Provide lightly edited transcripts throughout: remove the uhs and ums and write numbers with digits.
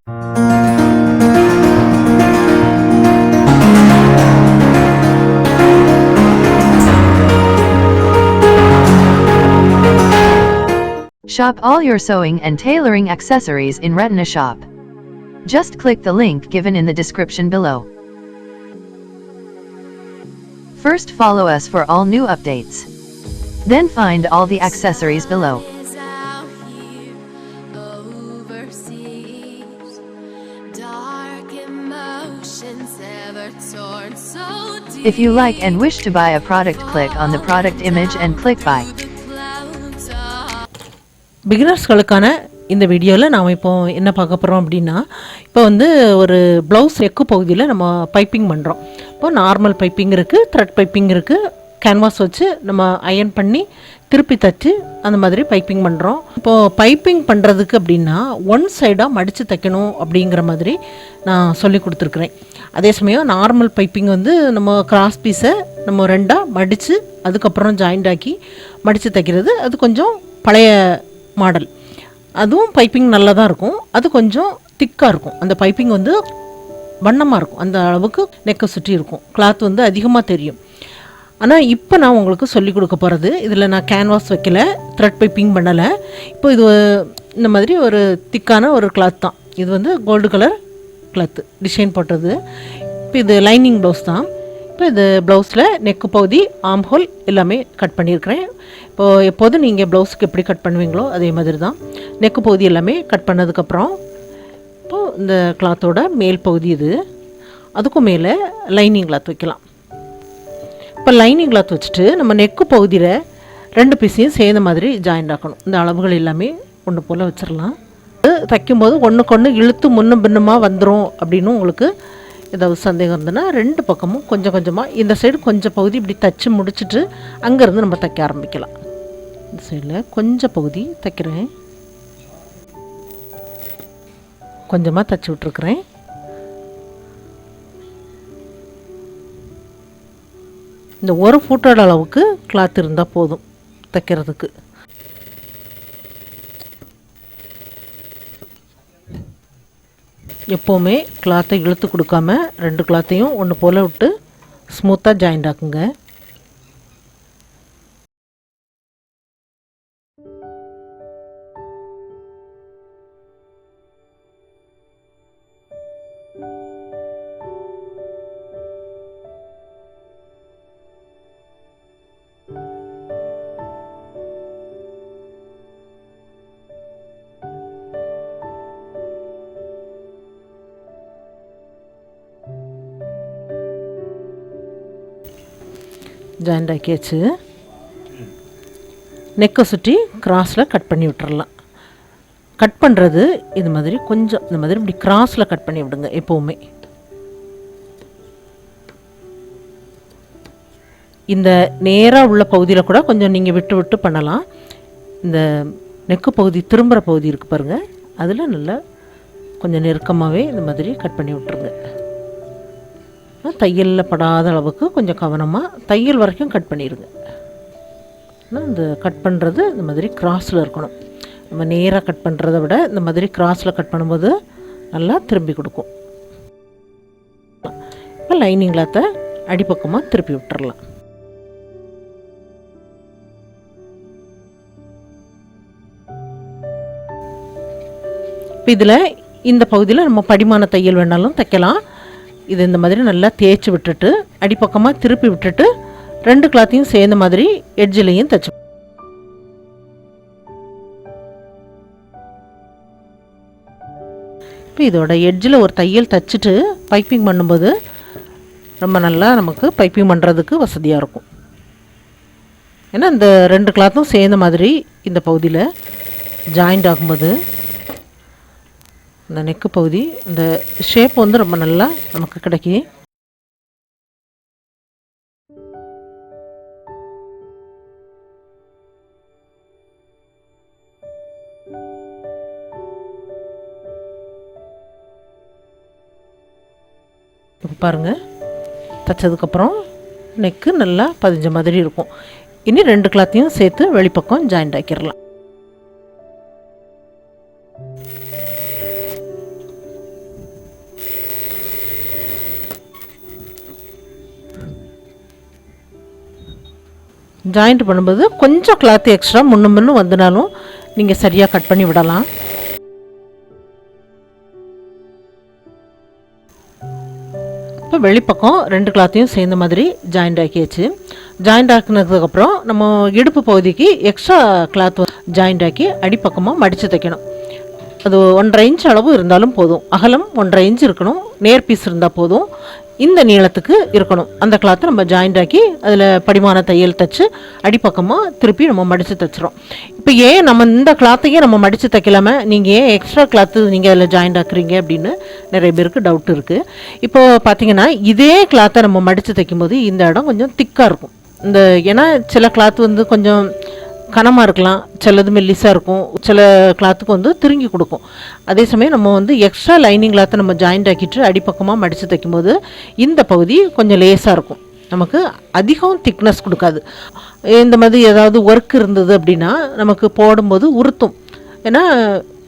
Shop all your sewing and tailoring accessories in Rethna shop. Just click the link given in the description below. First follow us for all new updates. Then find all the accessories below. If you like and wish to buy a product, click on the product image and click buy. பிகினர்ஸ்களுக்கான இந்த வீடியோவில் நாம் இப்போ என்ன பார்க்க போகிறோம் அப்படின்னா, இப்போ வந்து ஒரு ப்ளவுஸ் நெக்கு பகுதியில் நம்ம பைப்பிங் பண்ணுறோம். இப்போ நார்மல் பைப்பிங் இருக்குது, த்ரெட் பைப்பிங் இருக்குது, கேன்வாஸ் வச்சு நம்ம அயன் பண்ணி திருப்பி தச்சு அந்த மாதிரி பைப்பிங் பண்ணுறோம். இப்போது பைப்பிங் பண்ணுறதுக்கு அப்படின்னா ஒன் சைடாக மடித்து தைக்கணும் அப்படிங்கிற மாதிரி நான் சொல்லி கொடுத்துருக்குறேன். அதே சமயம் நார்மல் பைப்பிங் வந்து நம்ம கிராஸ் பீஸை நம்ம ரெண்டாக மடித்து அதுக்கப்புறம் ஜாயிண்ட் ஆக்கி மடித்து தைக்கிறது, அது கொஞ்சம் பழைய மாடல். அதுவும் பைப்பிங் நல்லா தான் இருக்கும். அது கொஞ்சம் திக்காக இருக்கும். அந்த பைப்பிங் வந்து வண்ணமாக இருக்கும். அந்த அளவுக்கு நெக்கை சுற்றி இருக்கும். கிளாத் வந்து அதிகமாக தெரியும். ஆனால் இப்போ நான் உங்களுக்கு சொல்லிக் கொடுக்க போகிறது, இதில் நான் கேன்வாஸ் வைக்கல, த்ரெட் பைப்பிங் பண்ணலை. இப்போ இது இந்த மாதிரி ஒரு திக்கான ஒரு கிளாத் தான். இது வந்து கோல்டு கலர் கிளாத்து டிசைன் போட்டது. இப்போ இது லைனிங் ப்ளவுஸ் தான். இப்போ இது ப்ளவுஸில் நெக்கு பகுதி, ஆம் ஹோல் எல்லாமே கட் பண்ணியிருக்கிறேன். இப்போது எப்போதும் நீங்கள் ப்ளவுஸுக்கு எப்படி கட் பண்ணுவீங்களோ அதே மாதிரி தான் நெக்கு பகுதி எல்லாமே கட் பண்ணதுக்கப்புறம் இப்போது இந்த கிளாத்தோட மேல் பகுதி இது, அதுக்கும் மேலே லைனிங் கிளாத் வைக்கலாம். இப்போ லைனிங் கிளாத் வச்சுட்டு நம்ம நெக்கு பகுதியில் ரெண்டு பீஸையும் சேர்ந்த மாதிரி ஜாயிண்ட் ஆக்கணும். இந்த அளவுகள் எல்லாமே ஒன்று போல் வச்சிடலாம். தைக்கும்போது ஒன்றுக்கு ஒன்று இழுத்து முன்னும் பின்னுமாக வந்துடும் அப்படின்னு உங்களுக்கு ஏதாவது சந்தேகம் இருந்ததுன்னா ரெண்டு பக்கமும் கொஞ்சம் கொஞ்சமாக இந்த சைடு கொஞ்சம் பகுதி இப்படி தைச்சி முடிச்சுட்டு அங்கேருந்து நம்ம தைக்க ஆரம்பிக்கலாம். இந்த சைடில் கொஞ்சம் பகுதி தைக்கிறேன், கொஞ்சமாக தைச்சி விட்ருக்குறேன். இந்த ஒரு ஃபுட்டோட அளவுக்கு கிளாத் இருந்தால் போதும் தைக்கிறதுக்கு. எப்போவுமே கிளாத்தை இழுத்து கொடுக்காம ரெண்டு கிளாத்தையும் ஒன்று போல் விட்டு ஸ்மூத்தாக ஜாயிண்ட் ஆக்குங்க. ஜாயிண்ட் ஆக்கியாச்சு. நெக்கை சுற்றி கிராஸில் கட் பண்ணி விட்டுறலாம். கட் பண்ணுறது இது மாதிரி கொஞ்சம் இந்த மாதிரி இப்படி கிராஸில் கட் பண்ணி விடுங்க. எப்போவுமே இந்த நேராக உள்ள பகுதியில் கூட கொஞ்சம் நீங்கள் விட்டு விட்டு பண்ணலாம். இந்த நெக்கு பகுதி திரும்புகிற பகுதி இருக்குது பாருங்கள், அதில் நல்லா கொஞ்சம் நெருக்கமாகவே இந்த மாதிரி கட் பண்ணி விட்டுருங்க. தையலில் படாத அளவுக்கு கொஞ்சம் கவனமாக தையல் வரைக்கும் கட் பண்ணிடுங்க. இந்த கட் பண்ணுறது இந்த மாதிரி கிராஸில் இருக்கணும். நம்ம நேராக கட் பண்ணுறதை விட இந்த மாதிரி கிராஸில் கட் பண்ணும்போது நல்லா திரும்பி கொடுக்கும். இப்போ லைனிங் கிளாத்தை அடிப்பக்கமாக திருப்பி விட்டுறலாம். இப்போ இதில் இந்த பகுதியில் நம்ம படிமான தையல் வேணாலும் தைக்கலாம். இது இந்த மாதிரி நல்லா தேய்ச்சி விட்டுட்டு அடிப்பக்கமாக திருப்பி விட்டுட்டு ரெண்டு கிளாத்தையும் சேர்ந்த மாதிரி எட்ஜிலையும் தைச்சு. இப்போ இதோட எட்ஜில் ஒரு தையல் தைச்சிட்டு பைப்பிங் பண்ணும்போது ரொம்ப நல்லா நமக்கு பைப்பிங் பண்ணுறதுக்கு வசதியாக இருக்கும். ஏன்னா இந்த ரெண்டு கிளாத்தும் சேர்ந்த மாதிரி இந்த பகுதியில் ஜாயிண்ட் ஆகும்போது இந்த நெக்கு பகுதி இந்த ஷேப் வந்து ரொம்ப நல்லா நமக்கு கிடைக்கும். இப்போ பாருங்கள், தைச்சதுக்கப்புறம் நெக்கு நல்லா பதிஞ்ச மாதிரி இருக்கும். இனி ரெண்டு கிளாத்தையும் சேர்த்து வெளிப்பக்கம் ஜாயிண்ட் ஆக்கிடலாம். ஜாயிண்ட் பண்ணும்போது கொஞ்சம் கிளாத் எக்ஸ்ட்ரா முன்னு வந்தனாலும் நீங்கள் சரியாக கட் பண்ணி விடலாம். இப்போ வெளிப்பக்கம் 2 கிளாத்தையும் சேர்ந்த மாதிரி ஜாயிண்ட் ஆக்கியாச்சு. ஜாயிண்ட் ஆக்கினதுக்கப்புறம் நம்ம இடுப்பு பகுதிக்கு எக்ஸ்ட்ரா கிளாத் ஜாயிண்ட் ஆக்கி அடிப்பக்கமாக மடித்து தைக்கணும். அது 1.5 இன்ச் அளவு இருந்தாலும் போதும். அகலம் 1.5 இன்ச் இருக்கணும். நேர் பீஸ் இருந்தால் போதும். இந்த நீளத்துக்கு இருக்கணும். அந்த கிளாத்தை நம்ம ஜாயிண்ட் ஆக்கி அதில் படிமான தையல் தைச்சு அடிப்பக்கமாக திருப்பி நம்ம மடித்து தைச்சிரும். இப்போ ஏன் நம்ம இந்த கிளாத்தையே நம்ம மடித்து தைக்கலாமல் நீங்கள் ஏன் எக்ஸ்ட்ரா கிளாத்து நீங்கள் அதில் ஜாயிண்ட் ஆக்குறீங்க அப்படின்னு நிறைய பேருக்கு டவுட் இருக்குது. இப்போது பார்த்தீங்கன்னா இதே கிளாத்தை நம்ம மடித்து தைக்கும்போது இந்த இடம் கொஞ்சம் திக்காக இருக்கும். இந்த ஏன்னா சில கிளாத் வந்து கொஞ்சம் கனமாக இருக்கலாம், சிலது மெல்லிஸாக இருக்கும், சில கிளாத்துக்கு வந்து திருங்கி கொடுக்கும். அதே சமயம் நம்ம வந்து எக்ஸ்ட்ரா லைனிங் கிளாத்தை நம்ம ஜாயிண்ட் ஆக்கிட்டு அடிப்பக்கமாக மடித்து தைக்கும்போது இந்த பகுதி கொஞ்சம் லேஸாக இருக்கும், நமக்கு அதிகம் திக்னஸ் கொடுக்காது. இந்த மாதிரி ஏதாவது ஒர்க் இருந்தது அப்படின்னா நமக்கு போடும்போது உறுத்தும். ஏன்னா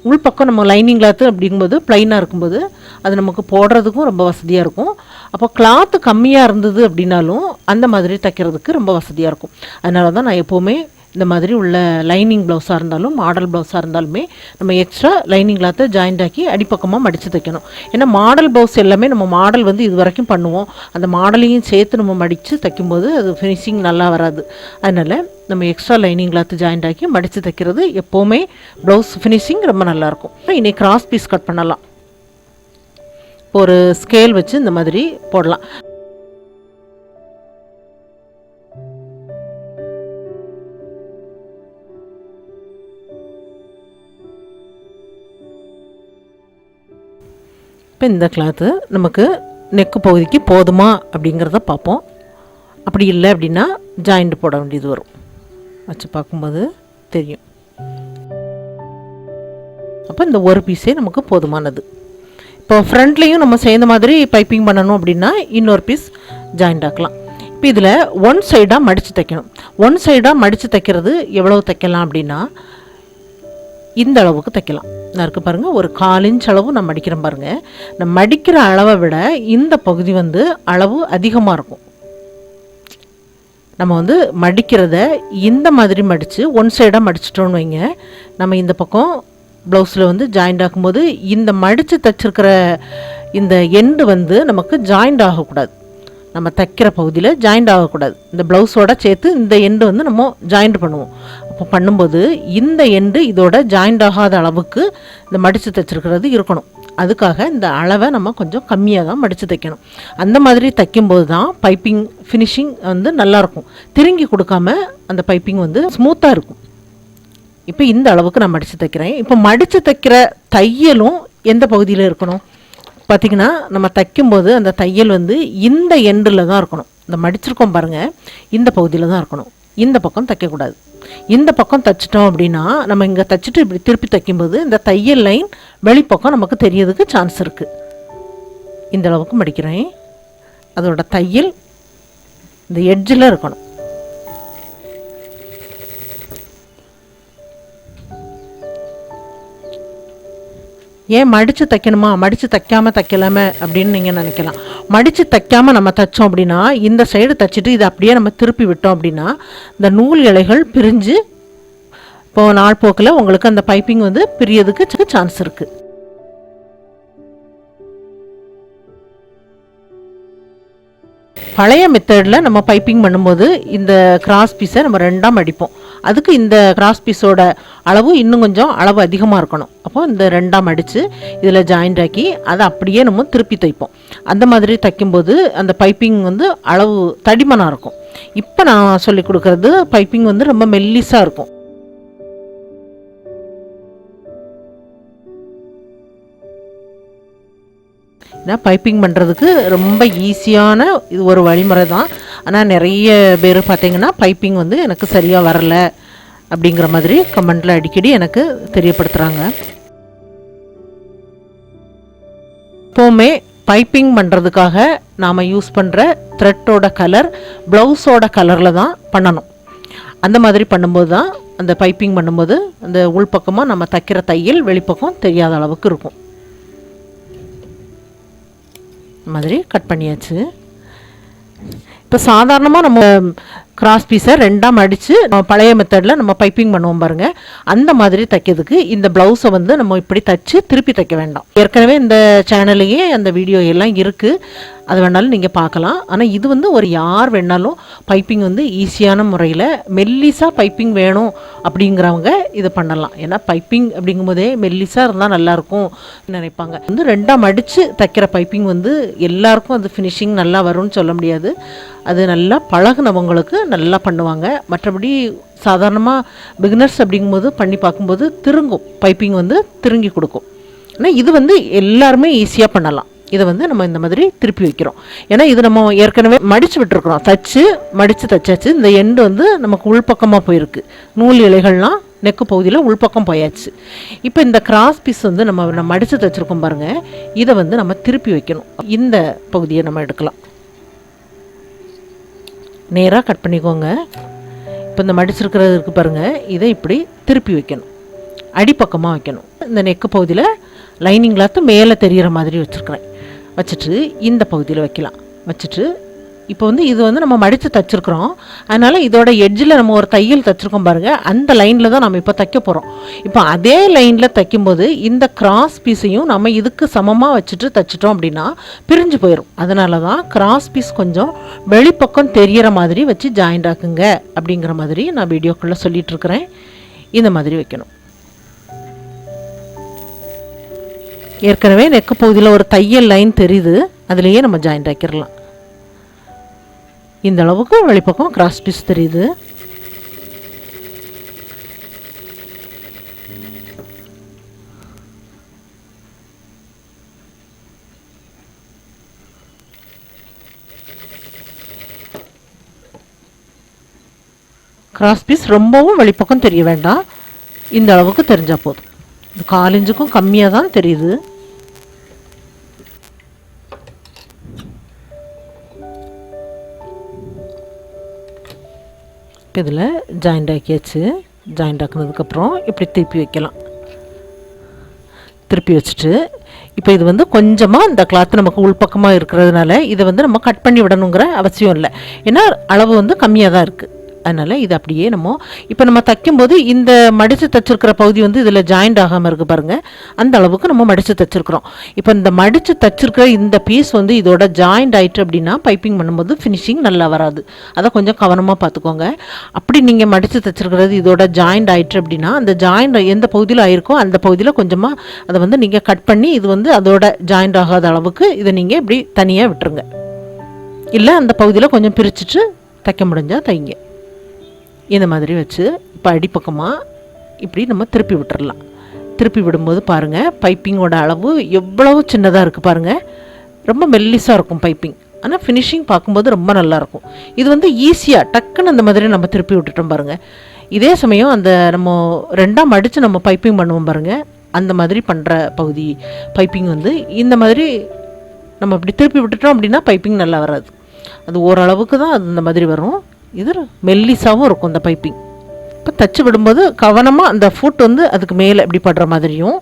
உள்பக்கம் நம்ம லைனிங் கிளாத்து அப்படிங்கும்போது ப்ளைனாக இருக்கும்போது அது நமக்கு போடுறதுக்கும் ரொம்ப வசதியாக இருக்கும். அப்போ கிளாத்து கம்மியாக இருந்தது அப்படின்னாலும் அந்த மாதிரி தைக்கிறதுக்கு ரொம்ப வசதியாக இருக்கும். அதனால தான் நான் எப்போவுமே இந்த மாதிரி உள்ள லைனிங் ப்ளவுஸாக இருந்தாலும் மாடல் ப்ளவுஸாக இருந்தாலுமே நம்ம எக்ஸ்ட்ரா லைனிங் கிளாத்தை ஜாயிண்ட் ஆக்கி அடிப்பக்கமாக மடித்து தைக்கணும். ஏன்னா மாடல் ப்ளவுஸ் எல்லாமே நம்ம மாடல் வந்து இது வரைக்கும் பண்ணுவோம், அந்த மாடலையும் சேர்த்து நம்ம மடித்து தைக்கும்போது அது ஃபினிஷிங் நல்லா வராது. அதனால் நம்ம எக்ஸ்ட்ரா லைனிங் கிளாத்து ஜாயிண்ட் ஆக்கி மடித்து தைக்கிறது எப்போவுமே ப்ளவுஸ் ஃபினிஷிங் ரொம்ப நல்லாயிருக்கும். இன்றைக்கி கிராஸ் பீஸ் கட் பண்ணலாம். இப்போ ஒரு ஸ்கேல் வச்சு இந்த மாதிரி போடலாம். இப்போ இந்த கிளாத்து நமக்கு நெக்கு பகுதிக்கு போதுமா அப்படிங்கிறத பார்ப்போம். அப்படி இல்லை அப்படின்னா ஜாயிண்ட் போட வேண்டியது வரும். வச்சு பார்க்கும்போது தெரியும். அப்போ இந்த ஒரு பீஸே நமக்கு போதுமானது. இப்போ ஃப்ரண்ட்லேயும் நம்ம சேர்ந்த மாதிரி பைப்பிங் பண்ணணும் அப்படின்னா இன்னொரு பீஸ் ஜாயிண்ட் ஆக்கலாம். இப்போ இதில் ஒன் சைடாக மடித்து தைக்கணும். ஒன் சைடாக மடித்து தைக்கிறது எவ்வளோ தைக்கலாம் அப்படின்னா இந்த அளவுக்கு தைக்கலாம். நான் இருக்குது பாருங்கள், ஒரு 1/4 இன்ச் அளவு நான் மடிக்கிறேன் பாருங்கள். நான் மடிக்கிற அளவை விட இந்த பகுதி வந்து அளவு அதிகமாக இருக்கும். நம்ம வந்து மடிக்கிறத இந்த மாதிரி மடித்து ஒன் சைடாக மடிச்சிட்டோன்னு வைங்க, நம்ம இந்த பக்கம் ப்ளவுஸில் வந்து ஜாயிண்ட் ஆகும்போது இந்த மடித்து தைச்சிருக்கிற இந்த எண்டு வந்து நமக்கு ஜாயிண்ட் ஆகக்கூடாது. நம்ம தைக்கிற பகுதியில் ஜாயிண்ட் ஆகக்கூடாது. இந்த ப்ளவுஸோட சேர்த்து இந்த எண்டு வந்து நம்ம ஜாயிண்ட் பண்ணுவோம். அப்போ பண்ணும்போது இந்த எண்டு இதோட ஜாயிண்ட் ஆகாத அளவுக்கு இந்த மடித்து தைச்சிருக்கிறது இருக்கணும். அதுக்காக இந்த அளவை நம்ம கொஞ்சம் கம்மியாக தான் மடித்து தைக்கணும். அந்த மாதிரி தைக்கும்போது தான் பைப்பிங் ஃபினிஷிங் வந்து நல்லாயிருக்கும். திருங்கி கொடுக்காம அந்த பைப்பிங் வந்து ஸ்மூத்தாக இருக்கும். இப்போ இந்த அளவுக்கு நான் மடித்து தைக்கிறேன். இப்போ மடித்து தைக்கிற தையலும் எந்த பகுதியில் இருக்கணும் பார்த்திங்கன்னா, நம்ம தைக்கும்போது அந்த தையல் வந்து இந்த எண்டில் தான் இருக்கணும். இந்த மடிச்சிருக்கோம் பாருங்கள், இந்த பகுதியில் தான் இருக்கணும். இந்த பக்கம் தைக்கக்கூடாது. இந்த பக்கம் தைச்சிட்டோம் அப்படின்னா நம்ம இங்கே தைச்சிட்டு இப்படி திருப்பி தைக்கும்போது இந்த தையல் லைன் வெளிப்பக்கம் நமக்கு தெரியறதுக்கு சான்ஸ் இருக்குது. இந்த அளவுக்கு மடிக்கிறேன். அதோட தையல் இந்த எட்ஜில் இருக்கணும். ஏன் மடித்து தைக்கணுமா, மடித்து தைக்காமல் தைக்கலாமே அப்படின்னு நீங்கள் நினைக்கலாம். மடித்து தைக்காமல் நம்ம தைச்சோம் அப்படின்னா இந்த சைடு தைச்சிட்டு இதை அப்படியே நம்ம திருப்பி விட்டோம் அப்படின்னா இந்த நூல் இலைகள் பிரிஞ்சு இப்போது நாள் போக்கில் உங்களுக்கு அந்த பைப்பிங் வந்து பிரியறதுக்கு சான்ஸ் இருக்குது. பழைய மெத்தடில் நம்ம பைப்பிங் பண்ணும்போது இந்த கிராஸ் பீஸை நம்ம 2ஆக மடிப்போம். அதுக்கு இந்த கிராஸ் பீஸோட அளவு இன்னும் கொஞ்சம் அளவு அதிகமாக இருக்கணும். அப்போ இந்த 2ஆக மடித்து இதில் ஜாயிண்ட் ஆக்கி அதை அப்படியே நம்ம திருப்பி தைப்போம். அந்த மாதிரி தைக்கும்போது அந்த பைப்பிங் வந்து அளவு தடிமனாக இருக்கும். இப்போ நான் சொல்லி கொடுக்குறது பைப்பிங் வந்து ரொம்ப மெல்லிஸாக இருக்கும். ஏன்னா பைப்பிங் பண்ணுறதுக்கு ரொம்ப ஈஸியான இது ஒரு வழிமுறை தான். ஆனால் நிறைய பேர் பார்த்திங்கன்னா பைப்பிங் வந்து எனக்கு சரியாக வரலை அப்படிங்கிற மாதிரி கமெண்டில் அடிக்கடி எனக்கு தெரியப்படுத்துகிறாங்க. எப்போவுமே பைப்பிங் பண்ணுறதுக்காக நாம் யூஸ் பண்ணுற த்ரெட்டோட கலர் ப்ளவுஸோட கலரில் தான் பண்ணணும். அந்த மாதிரி பண்ணும்போது தான் அந்த பைப்பிங் பண்ணும்போது அந்த உள்பக்கமாக நம்ம தைக்கிற தையல் வெளிப்பக்கம் தெரியாத அளவுக்கு இருக்கும். மாதிரி கட் பண்ணியாச்சு. இப்போ சாதாரணமாக நம்ம கிராஸ் பீஸை ரெண்டாக மடித்து நம்ம பழைய மெத்தடில் நம்ம பைப்பிங் பண்ணுவோம் பாருங்கள், அந்த மாதிரி தைக்கிறதுக்கு இந்த ப்ளவுஸை வந்து நம்ம இப்படி தைச்சி திருப்பி தைக்க வேண்டாம். ஏற்கனவே இந்த சேனல்லையே அந்த வீடியோ எல்லாம் இருக்குது, அது வேணாலும் நீங்கள் பார்க்கலாம். ஆனால் இது வந்து ஒரு யார் வேணாலும் பைப்பிங் வந்து ஈஸியான முறையில் மெல்லிஸாக பைப்பிங் வேணும் அப்படிங்கிறவங்க இதை பண்ணலாம். ஏன்னா பைப்பிங் அப்படிங்கும்போதே மெல்லிஸாக இருந்தால் நல்லாயிருக்கும் நினைப்பாங்க. வந்து ரெண்டாக மடித்து தைக்கிற பைப்பிங் வந்து எல்லாருக்கும் அது ஃபினிஷிங் நல்லா வரும்னு சொல்ல முடியாது. அது நல்லா பழகுனவங்களுக்கு நல்லா பண்ணுவாங்க. மற்றபடி சாதாரணமாக பிகினர்ஸ் அப்படிங்கும்போது பண்ணி பார்க்கும்போது திருங்கும், பைப்பிங் வந்து திருங்கி கொடுக்கும். ஆனால் இது வந்து எல்லாருமே ஈஸியாக பண்ணலாம். இதை வந்து நம்ம இந்த மாதிரி திருப்பி வைக்கிறோம். ஏன்னா இது நம்ம ஏற்கனவே மடித்து விட்டுருக்குறோம், தச்சு மடித்து தைச்சாச்சு. இந்த எண்டு வந்து நமக்கு உள்பக்கமாக போயிருக்கு, நூல் இலைகள்லாம் நெக்கு பகுதியில் உள்பக்கம் போயாச்சு. இப்போ இந்த கிராஸ் பீஸ் வந்து நம்ம மடித்து தைச்சிருக்கோம் பாருங்கள், இதை வந்து நம்ம திருப்பி வைக்கணும். இந்த பகுதியை நம்ம எடுக்கலாம், நேராக கட் பண்ணிக்கோங்க. இப்போ இந்த மடிச்சிருக்கிறது இருக்குது பாருங்கள், இதை இப்படி திருப்பி வைக்கணும், அடிப்பக்கமாக வைக்கணும். இந்த நெக்கு பகுதியில் லைனிங் கிளாத்து மேலே தெரிகிற மாதிரி வச்சுருக்கிறேன். வச்சுட்டு இந்த பகுதியில் வைக்கலாம். வச்சுட்டு இப்போ வந்து இது வந்து நம்ம மடித்து தைச்சிருக்கிறோம், அதனால் இதோட எட்ஜில் நம்ம ஒரு தையல் தைச்சிருக்கோம் பாருங்கள், அந்த லைனில் தான் நம்ம இப்போ தைக்க போகிறோம். இப்போ அதே லைனில் தைக்கும்போது இந்த கிராஸ் பீஸையும் நம்ம இதுக்கு சமமாக வச்சுட்டு தைச்சிட்டோம் அப்படின்னா பிரிஞ்சு போயிடும். அதனால தான் கிராஸ் பீஸ் கொஞ்சம் வெளிப்பக்கம் தெரிகிற மாதிரி வச்சு ஜாயிண்ட் ஆக்குங்க அப்படிங்கிற மாதிரி நான் வீடியோக்குள்ளே சொல்லிகிட்ருக்கிறேன். இந்த மாதிரி வைக்கணும். ஏற்கனவே நெக்கு பகுதியில் ஒரு தையல் லைன் தெரியுது, அதுலேயே நம்ம ஜாயிண்ட் ஆக்கிடலாம். இந்த அளவுக்கு வெளிப்பக்கம் கிராஸ் பீஸ் தெரியுது. கிராஸ் பீஸ் ரொம்பவும் வெளிப்பக்கம் தெரிய வேண்டாம், இந்த அளவுக்கு தெரிஞ்சால் போதும். இது 1/4 இன்ச்சுக்கும் கம்மியாக தான் தெரியுது. இதில் ஜாயிண்ட் ஆக்கியாச்சு. ஜாயிண்ட் ஆக்கினதுக்கப்புறம் இப்படி திருப்பி வைக்கலாம். திருப்பி வச்சுட்டு இப்போ இது வந்து கொஞ்சமாக இந்த கிளாத்து நமக்கு உள்பக்கமாக இருக்கிறதுனால இதை வந்து நம்ம கட் பண்ணி விடணுங்கிற அவசியம் இல்லை, ஏன்னா அளவு வந்து கம்மியாக தான் இருக்குது. அதனால் இது அப்படியே இப்போ நம்ம தைக்கும்போது இந்த மடித்து தைச்சிருக்கிற பகுதி வந்து இதில் ஜாயிண்ட் ஆகாமல் இருக்குது பாருங்கள், அந்த அளவுக்கு நம்ம மடித்து தைச்சிருக்கிறோம். இப்போ இந்த மடித்து தைச்சிருக்கிற இந்த பீஸ் வந்து இதோட ஜாயிண்ட் ஆகிட்டு அப்படின்னா பைப்பிங் பண்ணும்போது ஃபினிஷிங் நல்லா வராது. அதை கொஞ்சம் கவனமாக பார்த்துக்கோங்க. அப்படி நீங்கள் மடித்து தைச்சிருக்கிறது இதோட ஜாயிண்ட் ஆகிட்டு அப்படின்னா அந்த ஜாயிண்ட் எந்த பகுதியில் ஆயிருக்கோ அந்த பகுதியில் கொஞ்சமாக அதை வந்து நீங்கள் கட் பண்ணி இது வந்து அதோட ஜாயிண்ட் ஆகாத அளவுக்கு இதை நீங்கள் இப்படி தனியாக விட்டுருங்க. இல்லை அந்த பகுதியில் கொஞ்சம் பிரிச்சுட்டு தைக்க முடிஞ்சால் தைங்க. இந்த மாதிரி வச்சு இப்போ அடிப்பக்கமாக இப்படி நம்ம திருப்பி விட்டுறலாம். திருப்பி விடும்போது பாருங்கள் பைப்பிங்கோட அளவு எவ்வளவு சின்னதாக இருக்குது பாருங்கள், ரொம்ப மெல்லிஸாக இருக்கும் பைப்பிங். ஆனால் ஃபினிஷிங் பார்க்கும்போது ரொம்ப நல்லாயிருக்கும். இது வந்து ஈஸியாக டக்குன்னு அந்த மாதிரி நம்ம திருப்பி விட்டுட்டோம் பாருங்கள். இதே சமயம் அந்த நம்ம ரெண்டாக மடித்து நம்ம பைப்பிங் பண்ணுவோம் பாருங்கள், அந்த மாதிரி பண்ணுற பகுதி பைப்பிங் வந்து இந்த மாதிரி நம்ம இப்படி திருப்பி விட்டுட்டோம் அப்படின்னா பைப்பிங் நல்லா வராது. அது ஓரளவுக்கு தான் அது இந்த மாதிரி வரும். இது மெல்லிஸாகவும் இருக்கும் இந்த பைப்பிங். இப்போ தைச்சி விடும்போது கவனமாக அந்த ஃபுட் வந்து அதுக்கு மேலே எப்படி படுற மாதிரியும்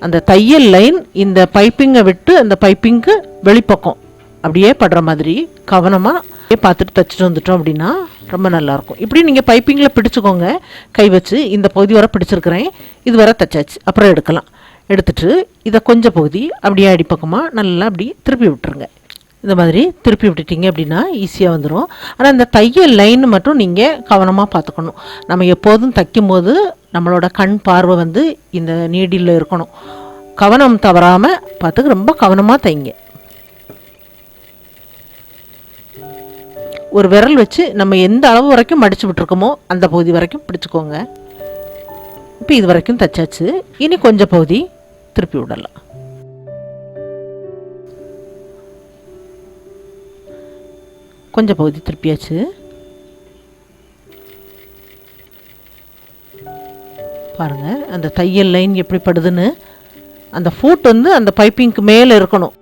அந்த தையல் லைன் இந்த பைப்பிங்கை விட்டு அந்த பைப்பிங்க்கு வெளிப்பக்கம் அப்படியே படுற மாதிரி கவனமாக பார்த்துட்டு தைச்சிட்டு வந்துட்டோம் அப்படின்னா ரொம்ப நல்லாயிருக்கும். இப்படி நீங்கள் பைப்பிங்கில் பிடிச்சிக்கோங்க, கை வச்சு இந்த பகுதி வர பிடிச்சிருக்கிறேன், இது வர தைச்சாச்சு. அப்புறம் எடுக்கலாம். எடுத்துட்டு இதை கொஞ்சம் பகுதி அப்படியே அடிப்பக்கமாக நல்லா அப்படி திருப்பி விட்டுருங்க. இந்த மாதிரி திருப்பி விட்டுட்டிங்க அப்படின்னா ஈஸியாக வந்துடும். ஆனால் இந்த தையல் லைன் மட்டும் நீங்கள் கவனமாக பார்த்துக்கணும். நம்ம எப்போதும் தைக்கும்போது நம்மளோட கண் பார்வை வந்து இந்த நீடில் இருக்கணும். கவனம் தவறாமல் பார்த்துக்க ரொம்ப கவனமாக தைங்க. ஒரு விரல் வச்சு நம்ம எந்த அளவு வரைக்கும் மடித்து விட்டுருக்கோமோ அந்த பகுதி வரைக்கும் பிடிச்சிக்கோங்க. இப்போ இது வரைக்கும் தைச்சாச்சு. இனி கொஞ்சம் பகுதி திருப்பி விடலாம். கொஞ்சம் பகுதி திருப்பியாச்சு. பாருங்கள் அந்த தையல் லைன் எப்படி படுதுன்னு. அந்த ஃபுட் வந்து அந்த பைப்பிங்க்கு மேலே இருக்கணும்.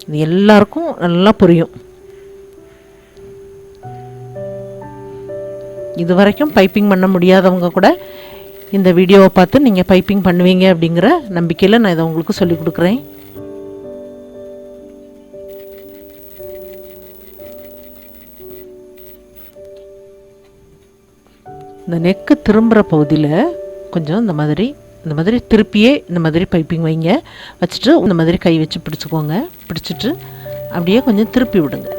இது எல்லாருக்கும் நல்லா புரியும். இது வரைக்கும் பைப்பிங் பண்ண முடியாதவங்க கூட இந்த வீடியோவை பார்த்து நீங்கள் பைப்பிங் பண்ணுவீங்க அப்படிங்கிற நம்பிக்கையில் நான் இதை உங்களுக்கு சொல்லிக் கொடுக்குறேன். இந்த நெக்கு திரும்புகிற பகுதியில் கொஞ்சம் இந்த மாதிரி திருப்பியே இந்த மாதிரி பைப்பிங் வைங்க. வச்சுட்டு இந்த மாதிரி கை வச்சு பிடிச்சிக்கோங்க. பிடிச்சிட்டு அப்படியே கொஞ்சம் திருப்பி விடுங்க.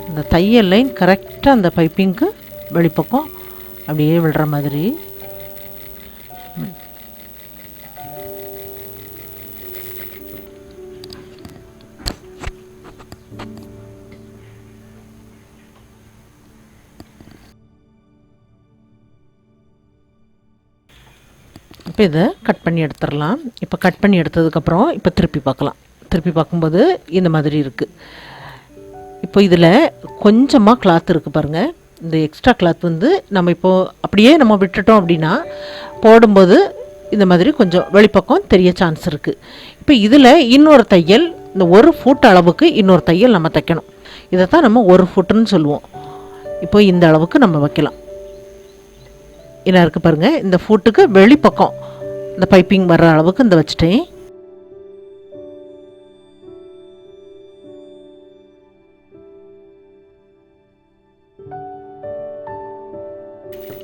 இந்த தையல் லைன் கரெக்டாக அந்த பைப்பிங்க்கு வெளிப்பக்கம் அப்படியே விடுற மாதிரி. இப்போ இதை கட் பண்ணி எடுத்துடலாம். இப்போ கட் பண்ணி எடுத்ததுக்கப்புறம் இப்போ திருப்பி பார்க்கலாம். திருப்பி பார்க்கும்போது இந்த மாதிரி இருக்குது. இப்போ இதில் கொஞ்சமாக கிளாத் இருக்குது பாருங்கள். இந்த எக்ஸ்ட்ரா கிளாத் வந்து நம்ம இப்போது அப்படியே நம்ம விட்டுட்டோம் அப்படின்னா போடும்போது இந்த மாதிரி கொஞ்சம் வெளிப்பக்கம் தெரிய சான்ஸ் இருக்குது. இப்போ இதில் இன்னொரு தையல், இந்த 1 ஃபுட் அளவுக்கு இன்னொரு தையல் நம்ம தைக்கணும். இதை தான் நம்ம 1 ஃபுட்டுன்னு சொல்லுவோம். இப்போ இந்த அளவுக்கு நம்ம வைக்கலாம். என்ன இருக்குது பாருங்கள், இந்த ஃபுட்டுக்கு வெளிப்பக்கம் இந்த பைப்பிங் வர்ற அளவுக்கு இந்த வச்சுட்டேன்.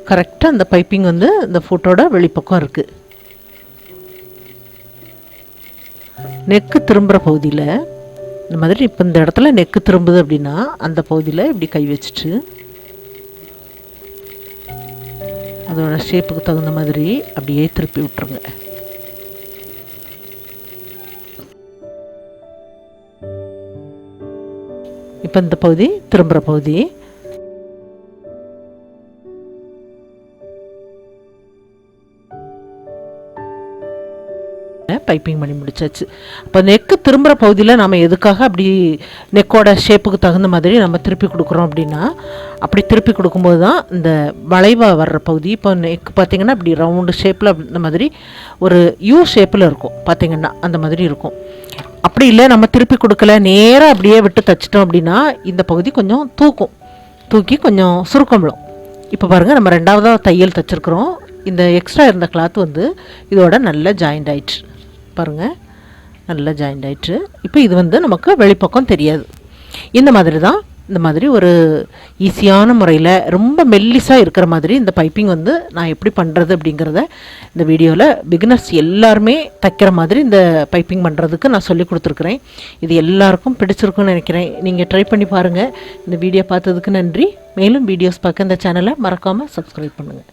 கரெக்டாக அந்த பைப்பிங் வந்து இந்த ஃபுட்டோட வெளிப்பக்கம் இருக்குது. நெக்கு திரும்புகிற பகுதியில் இந்த மாதிரி இப்போ இந்த இடத்துல நெக்கு திரும்புது அப்படின்னா அந்த பகுதியில் இப்படி கை வச்சுட்டு அதோட ஷேப்புக்கு தகுந்த மாதிரி அப்படியே திருப்பி விட்டுருங்க. இப்போ இந்த பகுதி திரும்புகிற பகுதி. பைப்பிங் பண்ணி முடிச்சாச்சு. இப்போ நெக்கு திரும்புகிற பகுதியில் நம்ம எதுக்காக அப்படி நெக்கோட ஷேப்புக்கு தகுந்த மாதிரி நம்ம திருப்பி கொடுக்குறோம் அப்படின்னா, அப்படி திருப்பி கொடுக்கும்போது தான் இந்த வளைவாக வர்ற பகுதி. இப்போ நெக் பார்த்திங்கன்னா இப்படி ரவுண்டு ஷேப்பில் இந்த மாதிரி ஒரு யூ ஷேப்பில் இருக்கும் பார்த்திங்கன்னா, அந்த மாதிரி இருக்கும். அப்படி இல்லை நம்ம திருப்பி கொடுக்கல நேராக அப்படியே விட்டு தைச்சிட்டோம் அப்படின்னா இந்த பகுதி கொஞ்சம் தூக்கி கொஞ்சம் சுருக்கம் விடும். இப்போ பாருங்கள், நம்ம 2வதாக தையல் தைச்சிருக்கிறோம். இந்த எக்ஸ்ட்ரா இருந்த கிளாத் வந்து இதோட நல்ல ஜாயிண்ட் ஆயிடுச்சு பாருங்கள், நல்லா ஜாயிண்ட் ஆயிடுச்சு. இப்போ இது வந்து நமக்கு வெளிப்பக்கம் தெரியாது. இந்த மாதிரி ஒரு ஈஸியான முறையில் ரொம்ப மெல்லிஸாக இருக்கிற மாதிரி இந்த பைப்பிங் வந்து நான் எப்படி பண்ணுறது அப்படிங்கிறத இந்த வீடியோவில் பிகினர்ஸ் எல்லாருமே தைக்கிற மாதிரி இந்த பைப்பிங் பண்ணுறதுக்கு நான் சொல்லி கொடுத்துருக்குறேன். இது எல்லாருக்கும் பிடிச்சிருக்குன்னு நினைக்கிறேன். நீங்கள் ட்ரை பண்ணி பாருங்கள். இந்த வீடியோ பார்த்ததுக்கு நன்றி. மேலும் வீடியோஸ் பார்க்க இந்த சேனலை மறக்காமல் சப்ஸ்கிரைப் பண்ணுங்கள்.